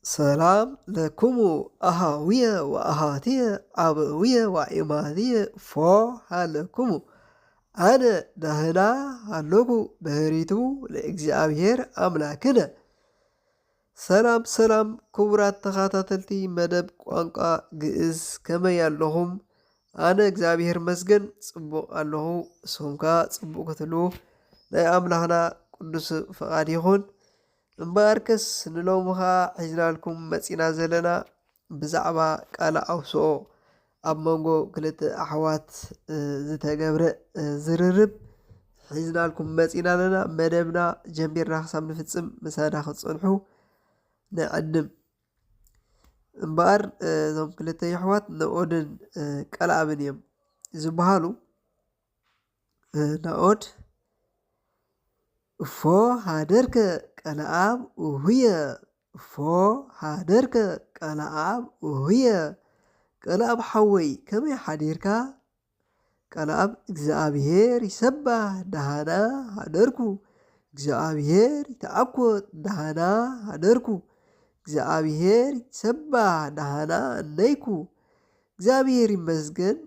سلام لكم أهاوية وأهاتية عبوية وإيمانية فهلكم أنا دهنا هلكو بهريتو لإግዚአብሔር أملاكنا ሰላም ክቡራት ተኸታተልቲ መደብ ቋንቋ ግዕዝ ከመይ ኣለኹም? ኣነ እግዚአብሔር መስገን ጽቡቕ ኣለኹ። ንስኹም ከ ጽቡቕ ክትህልዉ ናይ ኣምላኽና ቅዱስ ፈቓድ ይኹን። እምበኣርከስ ንሎሚ ኸ ሒዝናልኩም መፂና ዘለና ብዛዕባ ቃል ኣውስኦ ኣብ መንጎ ክልተ ኣሕዋት ዝተገብረ ዝርርብ ሒዝናልኩም መፂና ኣለና። መደብና ጀሚርና ክሳብ ንፍፅም ምሳና ክትፀንሑ ንዕድም እምበኣር እዞም ክልተ ኣሕዋት ናኦድን ቀልኣብን እዮም ዝበሃሉ። ናኦድ እፎ ሃደርከ ቀልኣብ ውህየ እፎ ሃደርከ ቀልኣብ ውህየ ቀልኣብ ሓወይ ከመይ ሓዲርካ? ቀልኣብ እግዚኣብሔር ይሰባህ ዳሃና ሃደርኩ እግዚኣብሔር ይተኣኮት ዳሃና ሃደርኩ እግዚኣብሔር ይሰባህ ዳሃና እነይኩ እግዚኣብሔር ይመስገን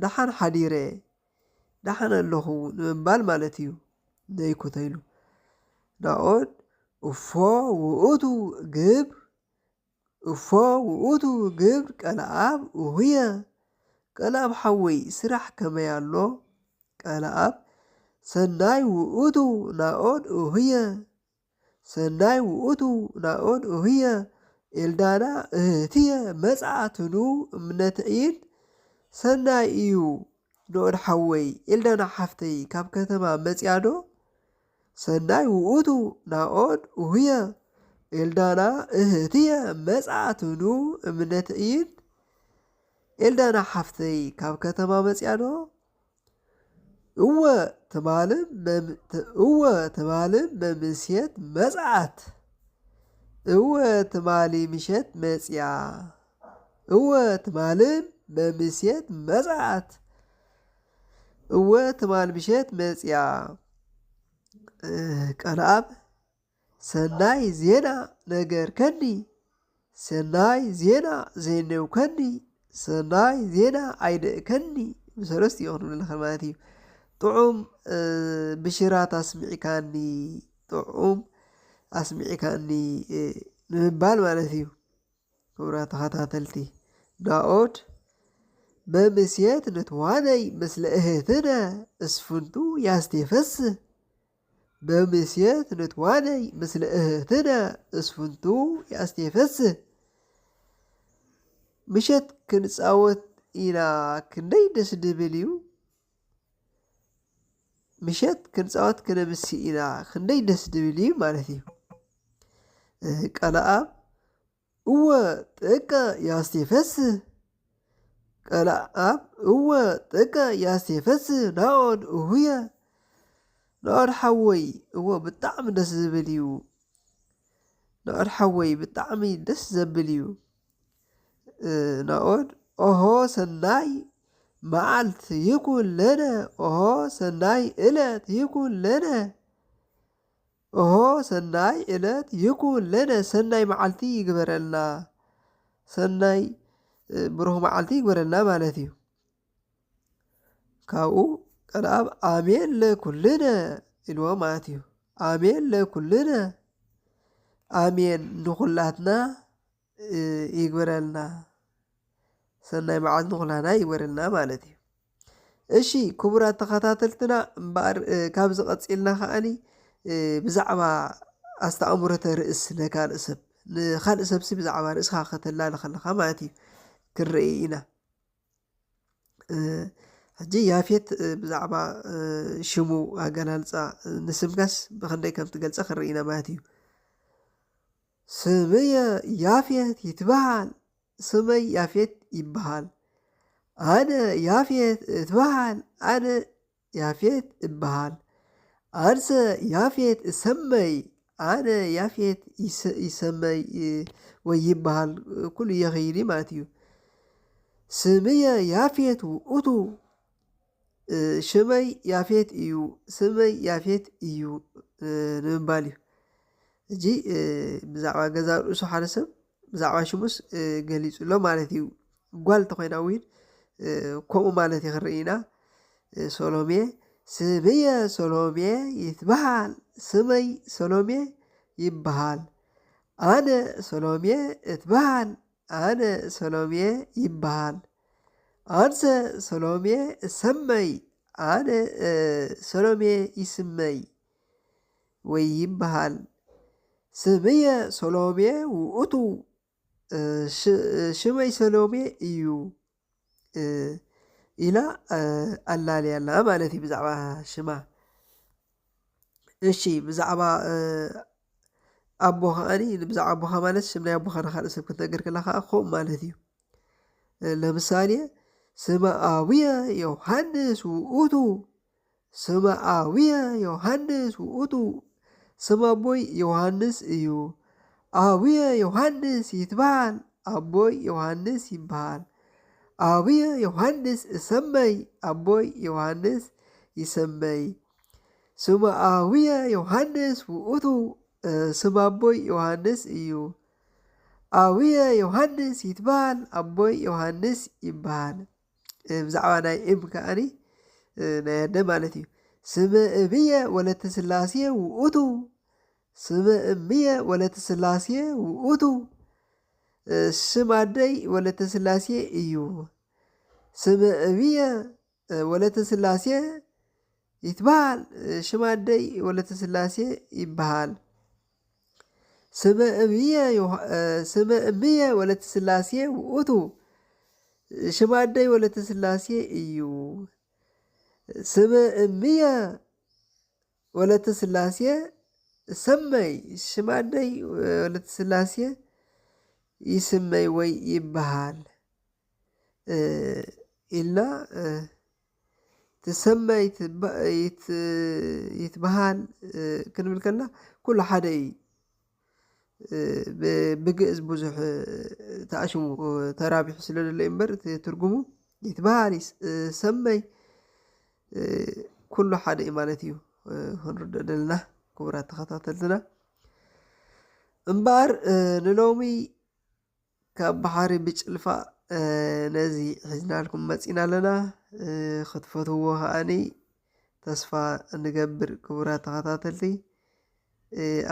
ዳሓን ሓዲረ ዳሓን ኣለኹ ንምባል ማለት እዩ። ነይኩ ተይሉ ናኦድ እፎ ውእቱ ግብር ቀልኣብ ውህየ ቀልኣብ ሓወይ ስራሕ ከመይ ኣሎ? ቀልኣብ ሰናይ ውእቱ ናኦድ ውህየ ሰናይ ውእቱ ናኦድ ውህየ ኤልዳና እህትየ መጽኣትኑ እምነት ኢድ ሰናይ እዩ ናኦድ ሓወይ ኤልዳና ሓፍተይ ካብ ከተማ መጽያዶ ሰናይ ውእቱ ናኦድ ውህየ ኤልዳና እህትየ መጽኣትኑ እምነት ኢድ ኤልዳና ሓፍተይ ካብ ከተማ መጽያዶ እወ ትማልም በምስየት መጽዓት እወ ትማሊ ምሸት መጽያ እወ ትማልም በምስየት መጽዓት እወ ትማል ምሸት መጽያ ቀልኣብ ሰናይ ዜና ነገር ከኒ ሰናይ ዜና ዘይነውከኒ ሰናይ ዜና ኣይደእከኒ ብሰለስተ ይኹኑ ለኸ ማለት እዩ። ጥዑም ብሽራት ኣስሚዒካኒ ጥዑም ኣስሚዒካኒ ንምባል ማለት እዩ። ክቡራት ተኸታተልቲ ናኦድ በምስየት ንትዋነይ ምስለ እህትነ እስፍንቱ ያስተፈስህ በምስየት ንትዋነይ ምስለ እህትነ እስፍንቱ ያስተፈስህ ምሸት ክንፃወት ኢና ክንደይ ደስ ድብል እዩ። ምሸት ክንፃወት ክነምሲ ኢና ክንደይ ደስ ድብል እዩ ማለት እዩ። ቀልኣብ እወ ጥቀ ያስተፈስህ ቀልኣብ እወ ጥቀ ያስተፈስህ ናኦድ ውህየ ናኦድ ሓወይ እወ ብጣዕሚ ደስ ዝብል እዩ። ናኦድ ሓወይ ብጣዕሚ ደስ ዘብል እዩ። ናኦድ ኦሆ ሰናይ መዓልት ይኩን ለነ ኦሆ ሰናይ ዕለት ይኩን ለነ ኦሆ ሰናይ ዕለት ይኩን ለነ ሰናይ መዓልቲ ይግበረልና ሰናይ ብሩህ መዓልቲ ይግበረልና ማለት እዩ። ካብኡ ቀልኣብ ኣሜን ለኩልነ ኢልዎ ማለት እዩ። ኣሜን ለኩልነ ኣሜን ንኩላትና ይግበረልና ሰናይ መዓልቲ ንኩላትና ይግበረልና ማለት እዩ። እሺ ክቡራት ተኸታተልትና እምበኣር ካብዚ ቀፂልና ከዓኒ ብዛዕባ ኣስተኣምሮተ ርእስ ንካልእ ሰብ ንካልእ ሰብሲ ብዛዕባ ርእስካ ከተላልኽ ኣለኻ ማለት እዩ ክንርኢ ኢና። ሕጂ ያፌት ብዛዕባ ሽሙ ኣገላልፃ ንስምካስ ብክንደይ ከም ትገልፀ ክንርኢ ኢና ማለት እዩ። ስምየ ያፌት ይትበሃል ስመይ ያፌት ይበሃል ኣነ ያፌት እትበሃል ኣነ ያፌት እበሃል ኣንሰ ያፌት እሰመይ ኣነ ያፌት ይሰመይ ወይ ይበሃል ኩሉ የኸይድ ማለት እዩ። ስምየ ያፌት ውእቱ ሽመይ ያፌት እዩ ስመይ ያፌት እዩ ንምባል እዩ። እጂ ብዛዕባ ገዛ ርእሱ ሓደ ሰብ ብዛዕባ ሽሙስ ገሊጹ ኣሎ ማለት እዩ ጓል ተኮይና እውን ከምኡ ማለት ይኽርኢና ሰሎሜ ስምየ ሰሎሜ ይትበሃል ስመይ ሰሎሜ ይበሃል ኣነ ሰሎሜ እትበሃል ኣነ ሰሎሜ ይበሃል አንሰ ሰሎሜ እሰመይ ኣነ ሰሎሜ ይስመይ ወይ ይበሃል ስምየ ሰሎሜ ውእቱ ሽመይ ሰሎሜ እዩ ኢላ ኣላልያላ ማለት እዩ ብዛዕባ ሽማ እሺ ብዛዕባ ኣቦ ከዓኒ ብዛዕባ ኣቦኻ ማለት ሽም ናይ ኣቦኻ ንካልእ ሰብ ክትነግር ከለካ ከምኡ ማለት እዩ ለምሳሌ ስመ አብየ ዮሐንስ ውእቱ ስመ አብየ ዮሐንስ ውእቱ ስመ ኣቦይ ዮሐንስ እዩ አብየ ዮሐንስ ይትበሃል ኣቦይ ዮሐንስ ይበሃል አብየ ዮሐንስ እሰመይ ኣቦይ ዮሐንስ ይሰመይ ስመ አብየ ዮሐንስ ውእቱ ስመ ኣቦይ ዮሐንስ እዩ አብየ ዮሐንስ ይትበሃል ኣቦይ ዮሐንስ ይበሃል ብዛዕባ ናይ እም ከዓኒ ናይ ኣደ ማለት እዩ ስመ እብየ ወለተ ስላሴ ውእቱ ስመ እምየ ወለተ ስላሴ ውእቱ ስም ኣደይ ወለተ ስላሴ እዩ ስመ እብየ ወለተ ስላሴ ይትበሃል ሽም ኣደይ ወለተ ስላሴ ይበሃል ስመ እምየ ወለተ ስላሴ ውእቱ ሽም ኣደይ ወለተ ስላሴ እዩ ስመ እምየ ወለተ ስላሴ ሰመይ ሽም ኣደይ ወለተ ስላሴ ይስመይ ወይ ይበሃል ኢልና ትሰመይ ይትበሃል ክንብል ከለና ኩሉ ሓደ እዩ ብግእዝ ብዙሕ ተኣሽሙ ተራቢሑ ስለ ዘሎ እምበር ትርጉሙ ይትበሃል ሰመይ ኩሉ ሓደ እዩ ማለት እዩ ክንርድእ ዘለና ክቡራት ተኸታተልትና እምበር ንሎሚ ካብ ባሕሪ ብጭልፋ ነዚ ሒዝናልኩም መፂና ኣለና ክትፈትዎ ከዓኒ ተስፋ እንገብር ክቡራት ተኸታተልቲ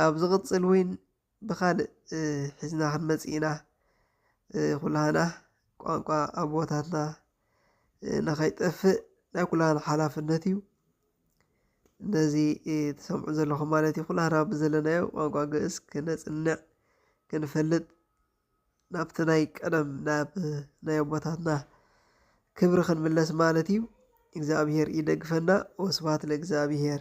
ኣብ ዝቕፅል እውን ብካልእ ሒዝና ክንመፅ ኢና ኩላህና ቋንቋ ኣቦታትና ንኸይጠፍእ ናይ ኩላህና ሓላፍነት እዩ ነዚ ትሰምዑ ዘለኹም ማለት እዩ ኩላህና ብዘለናዮ ቋንቋ ግእዝ ክነፅንዕ ክንፈልጥ ናብቲ ናይ ቀደም ናብ ናይ ኣቦታትና ክብሪ ክንምለስ ማለት እዩ እግዚአብሔር ይደግፈና ወስብሐት ለእግዚአብሔር